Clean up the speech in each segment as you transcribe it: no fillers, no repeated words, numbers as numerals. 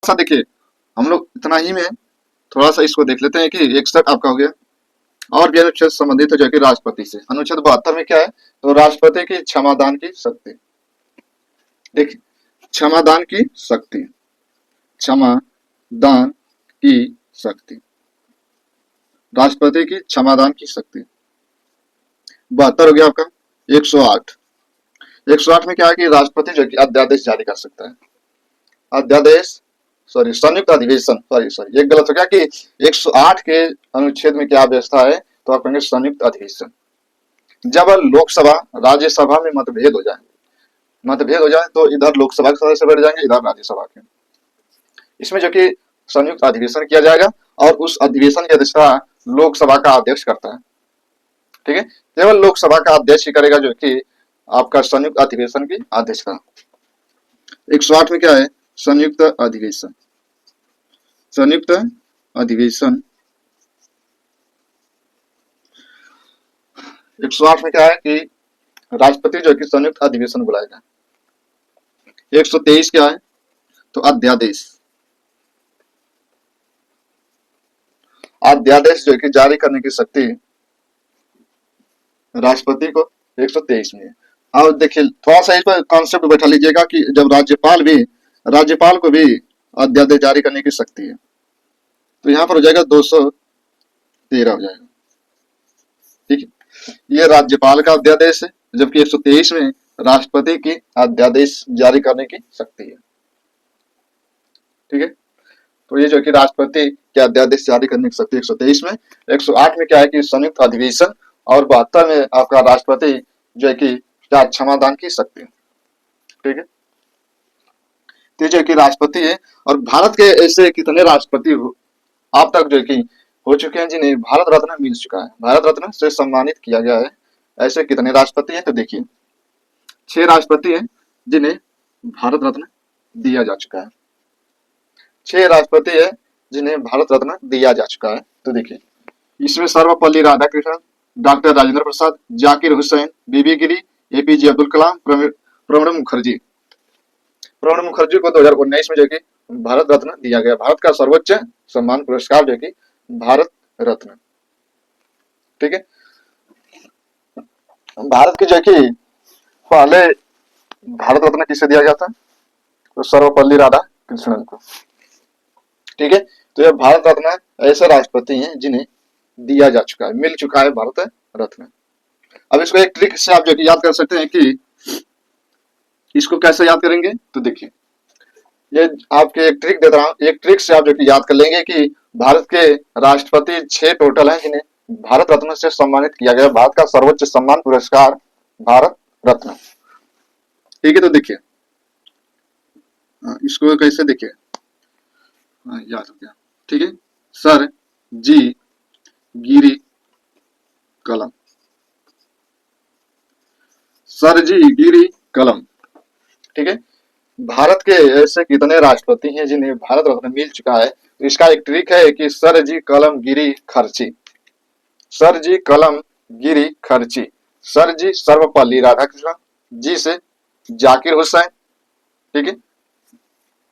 सा देखिए, हम लोग इतना ही में थोड़ा सा इसको देख लेते हैं कि 61 आपका हो गया। और भी अनुच्छेद संबंधित है जो कि राष्ट्रपति से। अनुच्छेद 72 में क्या है, तो राष्ट्रपति की क्षमादान की शक्ति। देखिए, क्षमादान की शक्ति, क्षमादान की शक्ति, राष्ट्रपति की क्षमादान की शक्ति। 72 हो गया आपका। 108, 108 में क्या है कि राष्ट्रपति जो कि अध्यादेश जारी कर सकता है। अध्यादेश, सॉरी संयुक्त अधिवेशन, सॉरी एक गलत हो गया कि 108 के अनुच्छेद में क्या व्यवस्था है, तो आप कहेंगे संयुक्त अधिवेशन। जब लोकसभा राज्यसभा में मतभेद हो जाए तो इधर लोकसभा के सदस्य बैठ जाएंगे, इधर राज्यसभा के। इसमें जो कि संयुक्त अधिवेशन किया जाएगा और उस अधिवेशन की अध्यक्षता लोकसभा का अध्यक्ष करता है। ठीक है, केवल लोकसभा का अध्यक्ष ही करेगा जो कि आपका संयुक्त अधिवेशन की अध्यक्षता। 108 में क्या है, संयुक्त अधिवेशन। संयुक्त अधिवेशन 108 में क्या है कि राष्ट्रपति जो कि संयुक्त अधिवेशन बुलाएगा। 123 क्या है, तो अध्यादेश। अध्यादेश जो कि जारी करने की शक्ति राष्ट्रपति को 123 में है। अब देखिए थोड़ा सा इस पर कॉन्सेप्ट बैठा लीजिएगा कि जब राज्यपाल को भी अध्यादेश जारी करने की शक्ति है, तो यहाँ पर हो जाएगा 213 हो जाएगा। ठीक है, ये राज्यपाल का अध्यादेश है, जबकि 123 में राष्ट्रपति की अध्यादेश जारी करने की शक्ति है। ठीक है, तो ये जो कि राष्ट्रपति के अध्यादेश जारी करने की शक्ति 123 में। 108 में क्या है कि संयुक्त अधिवेशन और 72 में आपका राष्ट्रपति जो है कि क्या क्षमादान की शक्ति। ठीक है, तो जो कि राष्ट्रपति है। और भारत के ऐसे कितने राष्ट्रपति आप तक जो कि हो चुके हैं जिन्हें भारत रत्न मिल चुका है, भारत रत्न से सम्मानित किया गया है, ऐसे कितने राष्ट्रपति हैं, तो देखिए 6 राष्ट्रपति हैं जिन्हें भारत रत्न दिया जा चुका है। 6 राष्ट्रपति है जिन्हें भारत रत्न दिया जा चुका है। तो देखिए इसमें सर्वपल्ली राधाकृष्णन, डॉक्टर राजेंद्र प्रसाद, जाकिर हुसैन, बीबी गिरी, एपीजे अब्दुल कलाम, प्रणब मुखर्जी। प्रणब मुखर्जी को 2019 में जो कि भारत रत्न दिया गया, भारत का सर्वोच्च सम्मान पुरस्कार जो कि भारत रत्न। ठीक है, भारत के जो कि पहले भारत रत्न किसे दिया गया था, तो सर्वपल्ली राधाकृष्णन को। ठीक है, तो यह भारत रत्न ऐसे राष्ट्रपति हैं जिन्हें दिया जा चुका है, मिल चुका है भारत रत्न। अब इसको एक ट्रिक से आप जो कि याद कर सकते हैं कि इसको कैसे याद करेंगे, तो देखिए ये आपके एक ट्रिक देता हूं, एक ट्रिक से आप जो कि याद कर लेंगे कि भारत के राष्ट्रपति 6 टोटल हैं जिन्हें भारत रत्न से सम्मानित किया गया, भारत का सर्वोच्च सम्मान पुरस्कार भारत रत्न। ठीक है, तो देखिए इसको कैसे देखिए याद हो गया। ठीक है, सर जी गिरी कलम, सर जी गिरी कलम। ठीक है, भारत के ऐसे कितने राष्ट्रपति हैं जिन्हें भारत रत्न मिल चुका है, तो इसका एक ट्रिक है कि सर जी कलम गिरी खर्ची, सर जी कलम गिरी खर्ची। सर जी सर्वपल्ली राधाकृष्णन, जी से जाकिर हुसैन। ठीक है,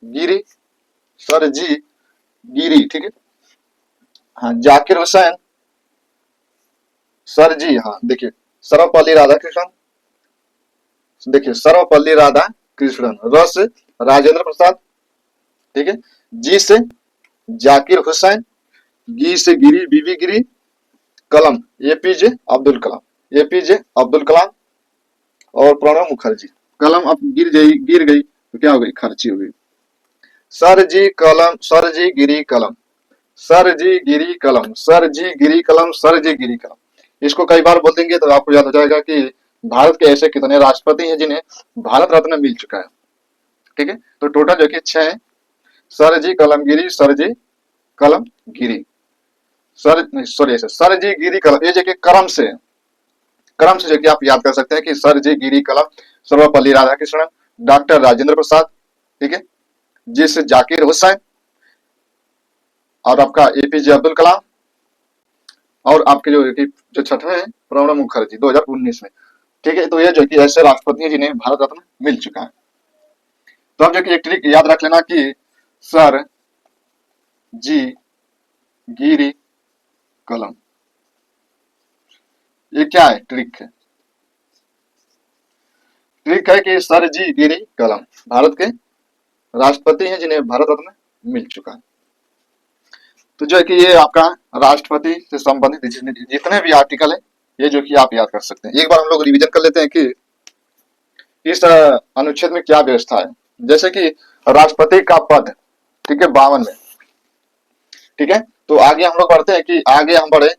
गिरी, सर जी गिरी। ठीक है, हाँ जाकिर हुसैन, सर जी, हाँ देखिए सर्वपल्ली राधाकृष्णन, देखिए सर्वपल्ली राधाकृष्णन, र से राजेंद्र प्रसाद। ठीक है, जी से जाकिर हुसैन, गी से गिरी बीबी गिरी, कलम एपीजे अब्दुल कलाम, एपीजे अब्दुल कलाम और प्रणब मुखर्जी। कलम अब गिर गई तो क्या हो गई, खर्ची हो गई। सर जी कलम, सर जी गिरी कलम, सर जी गिरी कलम, सर जी गिरी कलम, सर जी गिरी कलम। इसको कई बार बोल देंगे तो आपको याद हो जाएगा कि भारत के ऐसे कितने राष्ट्रपति हैं जिन्हें भारत रत्न मिल चुका है। ठीक है, तो टोटल जो कि 6 है, सर जी कलम गिरी, सर जी कलम गिरी, सर जी गिरी कलम। ये जो कि क्रम से जो कि आप याद कर सकते हैं कि सर जी गिरी कलम, सर्वपल्ली राधाकृष्णन, डॉक्टर राजेंद्र प्रसाद। ठीक है, जी से जाकिर हुसैन और आपका एपीजे अब्दुल कलाम और आपके जो छठवें हैं प्रणब मुखर्जी 2019 में। ठीक है, तो ये जो कि ऐसे राष्ट्रपति हैं जिन्हें भारत रत्न मिल चुका है। तो आप जो कि एक ट्रिक याद रख लेना कि सर जी गिरी कलम। ये क्या है? ट्रिक है। ट्रिक है कि सर जी गिरी कलम भारत के राष्ट्रपति हैं जिन्हें भारत रत्न मिल चुका है। तो जो है कि ये आपका राष्ट्रपति से संबंधित जितने भी आर्टिकल है, ये जो कि आप याद कर सकते हैं। एक बार हम लोग रिवीजन कर लेते हैं कि इस अनुच्छेद में क्या व्यवस्था है। जैसे कि राष्ट्रपति का पद, ठीक है, 52 में, ठीक है। तो आगे हम लोग बढ़ते हैं कि आगे हम बढ़े,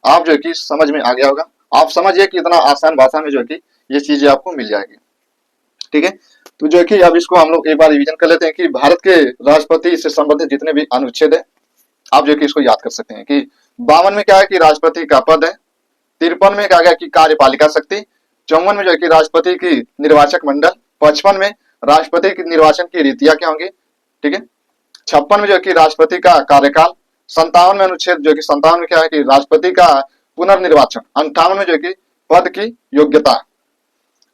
आप जो है कि समझ में आ गया होगा। आप समझिए कि इतना आसान भाषा में जो है कि ये चीजें आपको मिल जाएगी, ठीक है। तो जो है कि अब इसको हम लोग एक बार रिवीजन कर लेते हैं कि भारत के राष्ट्रपति से संबंधित जितने भी अनुच्छेद है, आप जो है कि इसको याद कर सकते हैं कि 52 में क्या है कि राष्ट्रपति का पद है, 53 में क्या गया कि कार्यपालिका शक्ति, 54 में जो है कि राष्ट्रपति की निर्वाचक मंडल, 55 में राष्ट्रपति की निर्वाचन की रीतियां क्या होंगी, ठीक है, 56 में जो है कि राष्ट्रपति का कार्यकाल, 57 में अनुच्छेद जो है कि 57 में क्या है कि राष्ट्रपति का पुनर्निर्वाचन, 58 में जो है कि पद की योग्यता,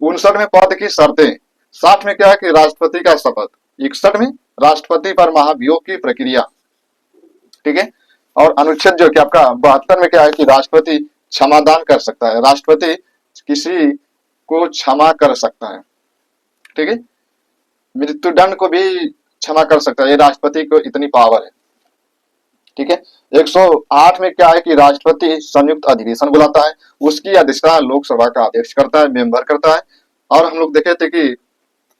59 में पद की शर्तें, 60 में क्या है कि राष्ट्रपति का शपथ, 61 में राष्ट्रपति पर महाभियोग की प्रक्रिया, ठीक है। और अनुच्छेद जो कि आपका 72 में क्या है कि राष्ट्रपति क्षमादान कर सकता है, राष्ट्रपति किसी को क्षमा कर सकता है, ठीक है, मृत्युदंड को भी क्षमा कर सकता है, ये राष्ट्रपति को इतनी पावर है, ठीक है। 108 में क्या है कि राष्ट्रपति संयुक्त अधिवेशन बुलाता है, उसकी अध्यक्षता लोकसभा का अध्यक्ष करता है, मेंबर करता है। और हम लोग देखे थे कि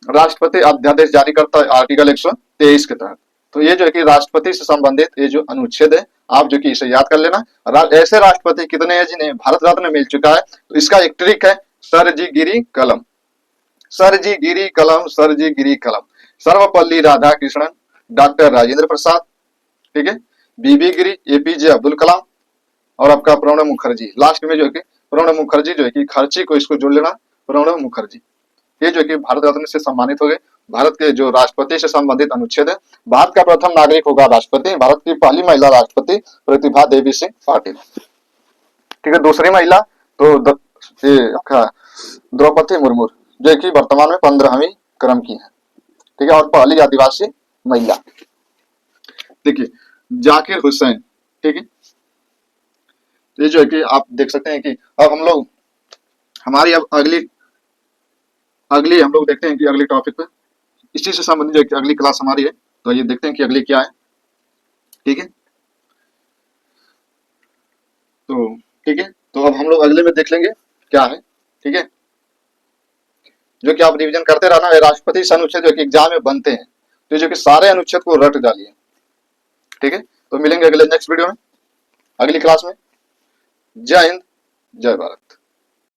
राष्ट्रपति अध्यादेश जारी करता है आर्टिकल 123 के तहत। तो ये जो है कि राष्ट्रपति से संबंधित ये जो अनुच्छेद है, आप जो कि इसे याद कर लेना। ऐसे राष्ट्रपति कितने हैं जिन्हें भारत रत्न मिल चुका है? तो इसका एक ट्रिक है, सर जी गिरी कलम, सर जी गिरी कलम, सर जी गिरी कलम। सर्वपल्ली राधाकृष्णन, डॉक्टर राजेंद्र प्रसाद, ठीक है, बीबी गिरी, एपीजे अब्दुल कलाम, और आपका प्रणब मुखर्जी। लास्ट में जो है कि प्रणब मुखर्जी जो है कि खर्ची को इसको जोड़ लेना, प्रणब मुखर्जी। ये जो कि भारत रत्न से सम्मानित हो गए। भारत के जो राष्ट्रपति से संबंधित अनुच्छेद है, भारत का प्रथम नागरिक होगा राष्ट्रपति, भारत की पहली महिला राष्ट्रपति प्रतिभा देवी सिंह पाटिल, ठीक है। दूसरी महिला तो द्रौपदी मुर्मू जो कि वर्तमान में 15वीं क्रम की है, ठीक है। और पहली आदिवासी महिला, देखिए, जाकिर हुसैन, ठीक है। ये जो है कि आप देख सकते हैं कि अब हम लोग हमारी अब अगली अगली हम लोग देखते हैं कि अगले टॉपिक पे इसी से संबंधित जो अगली क्लास हमारी है, तो ये देखते हैं कि अगली क्या है, ठीक है। तो ठीक है, तो अब हम लोग अगले में देख लेंगे क्या है, ठीक है। जो कि आप रिवीजन करते रहना है। राष्ट्रपति से अनुच्छेद जो कि एग्जाम में बनते हैं, तो जो कि सारे अनुच्छेद को रट डालिए, ठीक है। तो मिलेंगे अगले नेक्स्ट वीडियो में, अगली क्लास में। जय हिंद, जय भारत।